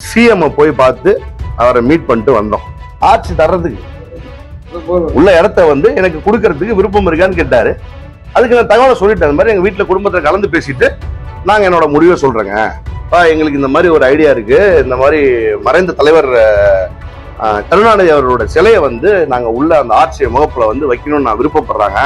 CM போய் பார்த்து அவரை மீட் பண்ணிட்டு வந்தோம். ஆட்சி தர்றதுக்கு உள்ள இடத்த வந்து எனக்கு கொடுக்கறதுக்கு விருப்பம் இருக்கான்னு கேட்டாரு. அதுக்கு நான் தகவலை சொல்லிட்டேன். அந்த மாதிரி எங்க வீட்டுல குடும்பத்தை கலந்து பேசிட்டு நாங்க என்னோட முடிவை சொல்றேங்க. எங்களுக்கு இந்த மாதிரி ஒரு ஐடியா இருக்கு. இந்த மாதிரி மறைந்த தலைவர் கருணாநிதி அவர்களோட சிலையை வந்து நாங்க உள்ள அந்த ஆட்சி முகப்புல வந்து வைக்கணும்னு நான் விருப்பப்படுறாங்க.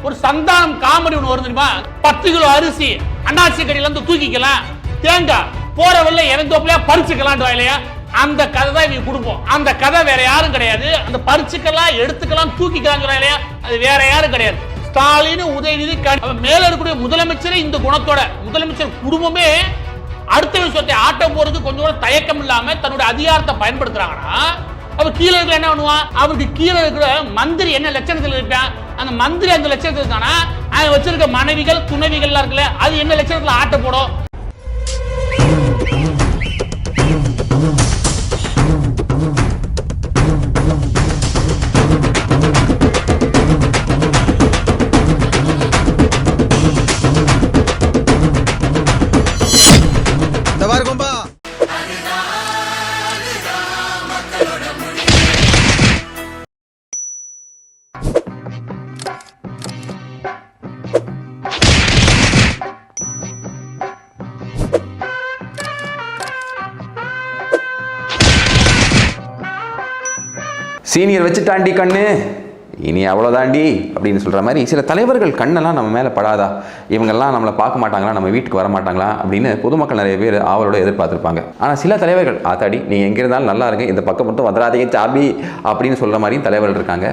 ஒரு சந்தானம் காமெடி ஒன்று வருது தெரியுமா? 10 கிலோ அரிசி அண்ணாச்சி கடையில இருந்து தூக்கிக்கலாம், தேங்காய் போற வெள்ள இறந்தோப்பிலையா பறிச்சுக்கலாம் இல்லையா? அந்த கதை தான் இவங்க கொடுப்போம். அந்த கதை வேற யாரும் கிடையாது. அந்த பறிச்சுக்கலாம், எடுத்துக்கலாம், தூக்கிக்கலாம் இல்லையா? அது வேற யாரும் கிடையாது. ஸ்டாலின், உதயநிதி, மேல இருக்கக்கூடிய முதலமைச்சரே இந்த குணத்தோட, முதலமைச்சர் குடும்பமே அடுத்த விஷயத்தை ஆட்ட போறது கொஞ்சம் கூட தயக்கம் இல்லாம தன்னுடைய அதிகாரத்தை பயன்படுத்துறாங்கன்னா, அவ கீழே இருக்கிற என்ன பண்ணுவான்? அவருக்கு கீழே இருக்கிற மந்திரி என்ன லட்சணத்தில் இருப்பான்? அந்த மந்திரி அந்த லட்சணத்தில் இருக்கானா, அவன் வச்சிருக்க மனைவிகள் துணைவிகள் இருக்குல்ல, அது என்ன லட்சணத்தில் ஆட்ட போடும்? சீனியர் வச்சுட்டாண்டி கண்ணு, இனி அவ்வளோதாண்டி அப்படின்னு சொல்கிற மாதிரி சில தலைவர்கள் கண்ணெல்லாம் நம்ம மேலே படாதா, இவங்கெல்லாம் நம்மளை பார்க்க மாட்டாங்களா, நம்ம வீட்டுக்கு வர மாட்டாங்களா அப்படின்னு பொதுமக்கள் நிறைய பேர் ஆவலோட எதிர்பார்த்துருப்பாங்க. ஆனால் சில தலைவர்கள் ஆத்தாடி நீங்கள் எங்கே இருந்தாலும் நல்லா இருங்க, இந்த பக்கம் மட்டும் வந்துடாதீங்க சாபி அப்படின்னு சொல்கிற மாதிரியும் தலைவர்கள் இருக்காங்க.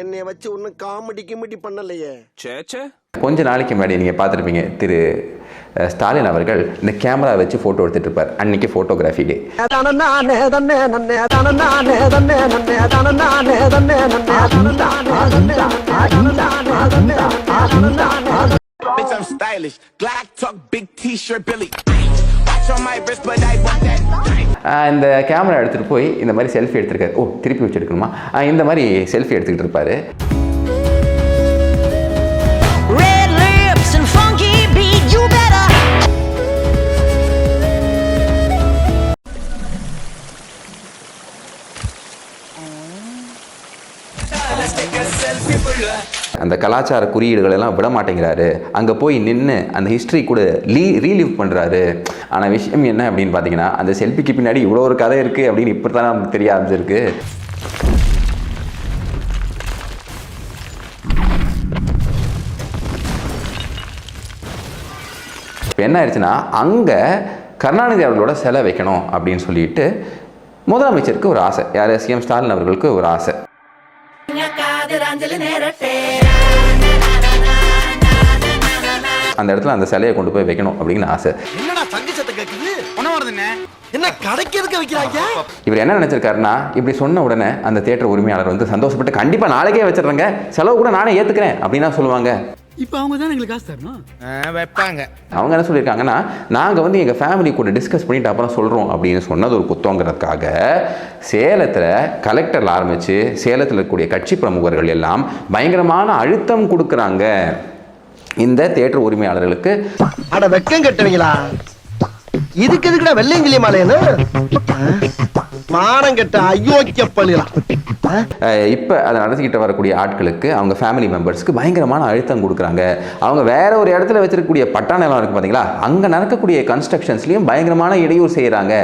என்னை வச்சு ஒன்னும் காமெடி பண்ணலையே. கொஞ்ச நாளைக்கு முன்னாடி நீங்கள் பார்த்துருப்பீங்க, திரு ஸ்டாலின் அவர்கள் இந்த கேமரா வச்சு ஃபோட்டோ எடுத்துட்டு இருப்பார். அன்னைக்கு ஃபோட்டோகிராஃபி டே. இந்த கேமரா எடுத்துகிட்டு போய் இந்த மாதிரி செல்ஃபி எடுத்துருக்காரு. ஓ, திருப்பி வச்சு எடுக்கணுமா? இந்த மாதிரி செல்ஃபி எடுத்துக்கிட்டு இருப்பாரு. அந்த கலாச்சார குறியீடுகள் எல்லாம் விட மாட்டேங்கிறாரு. அங்கே போய் நின்று அந்த ஹிஸ்ட்ரி கூட ரீலிவ் பண்ணுறாரு. ஆனால் விஷயம் என்ன அப்படின்னு பார்த்தீங்கன்னா, அந்த செல்ஃபிக்கு பின்னாடி இவ்வளோ ஒரு கதை இருக்குது அப்படின்னு இப்படி தான் நமக்கு தெரிய ஆரம்பிச்சிருக்கு. இப்போ என்ன ஆயிடுச்சுன்னா, அங்கே கருணாநிதி அவர்களோட சிலை வைக்கணும் அப்படின்னு சொல்லிட்டு முதலமைச்சருக்கு ஒரு ஆசை. யார்? சிஎம் ஸ்டாலின் அவர்களுக்கு ஒரு ஆசை. அந்த இடத்துல அந்த சிலையை கொண்டு போய் வைக்கணும் அப்படின்னு ஆசை. இவர் என்ன நினைச்சிருக்காருன்னா, இப்படி சொன்ன உடனே அந்த தியேட்டர் உரிமையாளர் வந்து சந்தோஷப்பட்டு கண்டிப்பா நாளைக்கே வச்சிடறேங்க, செலவு கூட நானே ஏத்துக்கிறேன் அப்படின்னா சொல்லுவாங்க. இப்போ அவங்க தான் எங்களுக்கு காசு தரணும் வைப்பாங்க. அவங்க என்ன சொல்லியிருக்காங்கன்னா, நாங்கள் வந்து எங்கள் ஃபேமிலி கூட டிஸ்கஸ் பண்ணிட்டு அப்புறம் சொல்கிறோம் அப்படின்னு சொன்னது ஒரு குத்தங்கிறதுக்காக சேலத்தில் கலெக்டரில் ஆரம்பித்து சேலத்தில் இருக்கக்கூடிய கட்சி பிரமுகர்கள் எல்லாம் பயங்கரமான அழுத்தம் கொடுக்குறாங்க இந்த தியேட்டர் உரிமையாளர்களுக்கு. அட வெக்கம் கட்டுவீங்களா? இதுக்கு எதுக்குடா வெள்ளையங்கிலி மாலையன்னு மானம் கட்ட அயோக்கிய பள்ளிலாம். இப்போ அதை நடத்திக்கிட்டு வரக்கூடிய ஆட்களுக்கு, அவங்க ஃபேமிலி மெம்பர்ஸ்க்கு பயங்கரமான அழுத்தம் கொடுக்குறாங்க. அவங்க வேற ஒரு இடத்துல வச்சிருக்கக்கூடிய பட்டா நிலம் இருக்குது பார்த்தீங்களா, அங்கே நடக்கக்கூடிய கன்ஸ்ட்ரக்ஷன்ஸ்லையும் பயங்கரமான இடையூறு செய்கிறாங்க.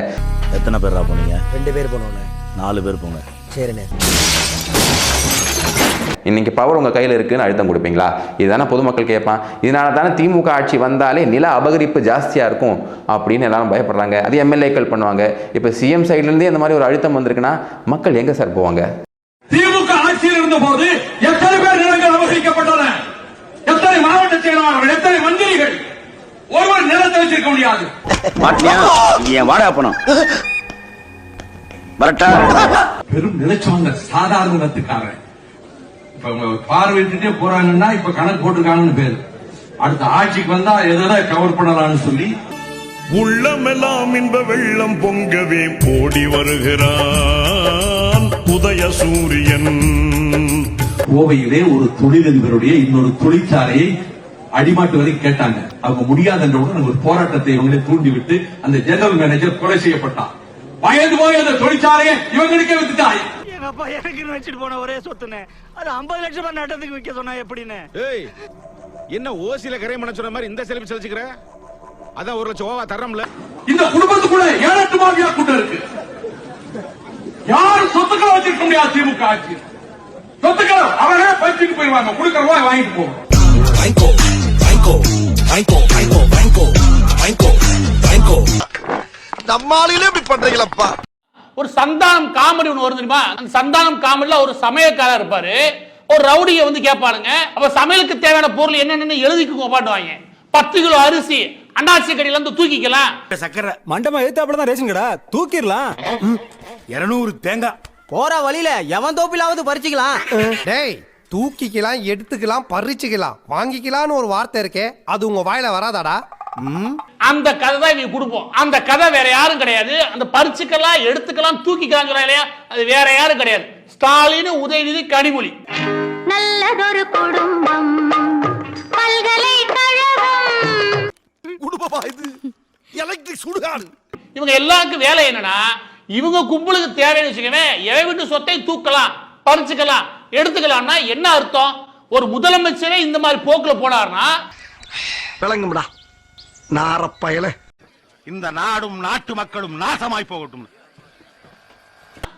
எத்தனை பேரா போனீங்க? 2 பேர் போனோம். 4 பேர் போங்க. சரிண்ணே. இன்னைக்கு பவர் உங்கள் கையில் இருக்குன்னு அழுத்தம் கொடுப்பீங்களா? இதுதானே பொதுமக்கள் கேட்பான். இதனால தானே திமுக ஆட்சி வந்தாலே நில அபகரிப்பு ஜாஸ்தியாக இருக்கும் அப்படின்னு எல்லாரும் பயப்படுறாங்க. அது எம்எல்ஏக்கள் பண்ணுவாங்க. இப்போ சிஎம் சைட்லேருந்தே இந்த மாதிரி ஒரு அழுத்தம் வந்திருக்குன்னா மக்கள் எங்கே சார் போவாங்க? திமுக ஆட்சியில் இருந்த போது எத்தனை பேர் நிலங்கள் அபகரிக்கப்பட்டன? எத்தனை மாவட்ட செயலாளர்கள், எத்தனை மந்திரிகள் ஒருவர் நிலத்தை வச்சிருக்க முடியாது. வாடா பணம் பெரும் நிலச்சவங்க சாதாரண நிலத்துக்காக இப்ப பார்வையிட்டே போறாங்கன்னா இப்ப கணக்கு போட்டிருக்காங்கன்னு பேரு. அடுத்த ஆட்சிக்கு வந்தா எதை கவர் பண்ணலாம்னு சொல்லி உள்ளமெல்லாம் இன்ப வெள்ளம் பொங்கவே ஓடி வருகிறான் உதய சூரியன். கோவையிலே ஒரு தொழிலதிபருடைய இன்னொரு தொழிற்சாலையை அடிமாட்டு வரை கேட்டாங்க. அவங்க முடியாத என்றவுடன் ஒரு போராட்டத்தை இவங்களே தூண்டிவிட்டு அந்த ஜெனரல் மேனேஜர் கொலை செய்யப்பட்டார். வயது போய் அந்த தொழிற்சாலையை இவங்களுக்கே வித்துட்டாய். எங்க அப்பா எனக்கு வச்சுட்டு போன ஒரே சொத்துனே அது 50 லட்சம் ரூபாய் நட்டத்துக்கு விற்க சொன்னா எப்படின்னு? என்ன ஓசில கரை மண சொன்ன மாதிரி இந்த செலிப்பு செலுச்சிக்கிற? அதான் 1 லட்சம் ஓவா தரம்ல. இந்த குடும்பத்துக்குள்ள 7-8 மாஃபியா கூட்டம் இருக்கு. யாரும் சொத்துக்களை வச்சிருக்க முடியாது. திமுக ஆட்சி சொத்துக்களை அவரே பறிச்சுட்டு போயிடுவாங்க. கொடுக்கறவா வாங்கிட்டு போவோம். நம்மாளிலே இப்படி பண்றீங்களப்பா. ஒரு சந்தானம் காமெடி ஒன்று வரும் தெரியுமா? அந்த சந்தானம் காமெடியில ஒரு சமையல்காரர் இருப்பாரு. ஒரு ரவுடியை வந்து கேட்பாருங்க, அப்ப சமையலுக்கு தேவையான பொருள் என்னென்னு எழுதிக்குங்க பாட்டுவாங்க. 10 கிலோ அரிசி அண்ணாச்சி கடையில இருந்து தூக்கிக்கலாம். சக்கரை மண்டபம் எழுத்தாப்பதான் ரேஷன் கடை தூக்கிடலாம். 200 தேங்காய் போற வழியில எவன் தோப்பிலாவது பறிச்சுக்கலாம். டேய், தூக்கிக்கலாம், எடுத்துக்கலாம், பறிச்சுக்கலாம், வாங்கிக்கலாம்னு ஒரு வார்த்தை இருக்கே, அது உங்க வாயில வராதாடா? அந்த கதை தான் இவங்க கொடுப்போம். அந்த கதை வேற யாரும் கிடையாது. அந்த பறிச்சுக்கலாம், எடுத்துக்கலாம், தூக்கிக்கலாம் இல்லையா, அது வேற யாரும் கிடையாது. ஸ்டாலின், உதயநிதி, கனிமொழி. நல்லதொரு குடும்பம் பல்கலைக்கழகம். குடும்பமா இது? எலக்ட்ரிக் சுடுகாடு. இவங்க எல்லாருக்கும் வேலை என்னன்னா, இவங்க கும்பலுக்கு தேவைன்னு வச்சுக்கவே எவை விட்டு சொத்தை தூக்கலாம், பறிச்சுக்கலாம், எடுத்துக்கலாம்னா என்ன அர்த்தம்? ஒரு முதலமைச்சரே இந்த மாதிரி போக்குல போனார்னா விளங்கும்டா நாரப்பயல. இந்த நாடும் நாட்டு மக்களும் நாசமாய் போகட்டும்.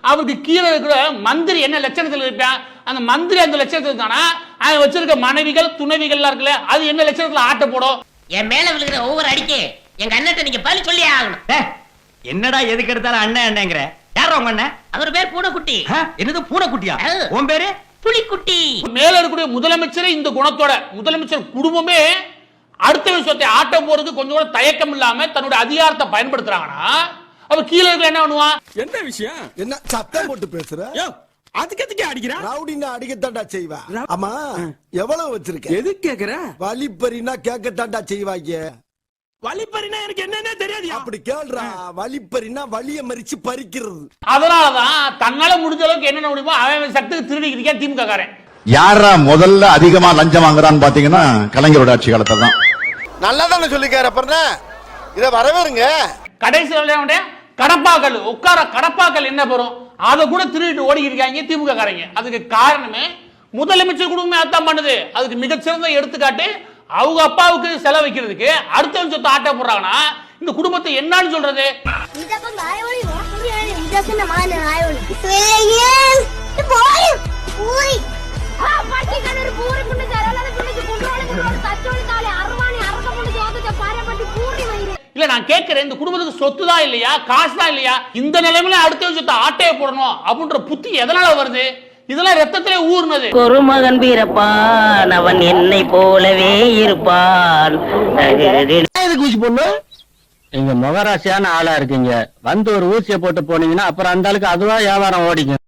அவருக்கு கீழே இருக்கிற மந்திரி என்ன லட்சணத்தில் இருப்பான்? அந்த மந்திரி அந்த லட்சணத்தில் இருக்கானா? அவன் வச்சிருக்க மனைவிகள் துணைவிகள் இருக்குல்ல, அது என்ன லட்சணத்துல ஆட்ட போடும்? என் மேல விழுகிற ஒவ்வொரு அடிக்கு எங்க அண்ணன் நீங்க பதில் சொல்லி ஆகணும். என்னடா எதுக்கு எடுத்தாலும் அண்ணன் அண்ணங்கிற? யார் உங்க அண்ணன்? அவர் பேர் பூனைக்குட்டி. என்னது பூனைக்குட்டியா? உன் பேரு புலிக்குட்டி. மேல இருக்கக்கூடிய முதலமைச்சரே இந்த குணத்தோட, முதலமைச்சர் குடும்பமே அடுத்த சொத்தை ஆட்ட போறது கொஞ்சம் கூட தயக்கம் இல்லாம தன்னுடைய அதிகாரத்தை பயன்படுத்துறாங்கன்னா, அப்ப கீழே இருக்க என்ன பண்ணுவான்? என்ன விஷயம்? என்ன சத்தம் போட்டு பேசுற? அதுக்கு எதுக்கு அடிக்கிறான்? ரவுடினா அடிக்கத்தாண்டா செய்வா. ஆமா, எவ்வளவு வச்சிருக்க? எது கேக்குற? வலிப்பறினா கேட்கத்தாண்டா செய்வாங்க. வலிப்பறினா எனக்கு என்னன்னே தெரியாது. அப்படி கேள்றா. வலிப்பறினா வலிய மறிச்சு பறிக்கிறது. அதனாலதான் தன்னால முடிஞ்ச அளவுக்கு என்ன முடியுமோ அவன் சக்திக்கு திருடிக்கிறீங்க திமுக காரன். யாரா முதல்ல அதிகமா லஞ்சம் வாங்குறான்னு பாத்தீங்கன்னா கலைஞரோட ஆட்சி காலத்துல தான். நல்லதானே சொல்லிக்கார அப்புறம் இத வரவேறுங்க. கடைசியில் கடப்பாக்கல் உட்கார கடப்பாக்கல் என்ன பெறும், அதை கூட திருடிட்டு ஓடி இருக்காங்க திமுக காரங்க. அதுக்கு காரணமே முதலமைச்சர் குடும்பமே அதான் பண்ணுது. அதுக்கு மிகச்சிறந்த எடுத்துக்காட்டு அவங்க அப்பாவுக்கு செலவு வைக்கிறதுக்கு அடுத்த சொத்தை ஆட்ட போடுறாங்கன்னா இந்த குடும்பத்தை என்னன்னு சொல்றது? இல்ல நான் கேட்கிறேன், இந்த குடும்பத்துக்கு சொத்து தான் இல்லையா, காசு தான் இல்லையா? இந்த நிலைமையில அடுத்த சொத்தை ஆட்டையை போடணும் அப்படின்ற புத்தி எதனால வருது? இதெல்லாம் ரத்தத்திலே ஊர்னது. ஒரு மகன் பிறப்பான், அவன் என்னை போலவே இருப்பான். நீங்க முகராசியான ஆளா இருக்கீங்க. வந்து ஒரு ஊசியை போட்டு போனீங்கன்னா அப்புறம் அந்த ஆளுக்கு அதுவா வியாபாரம் ஓடிக்கும்.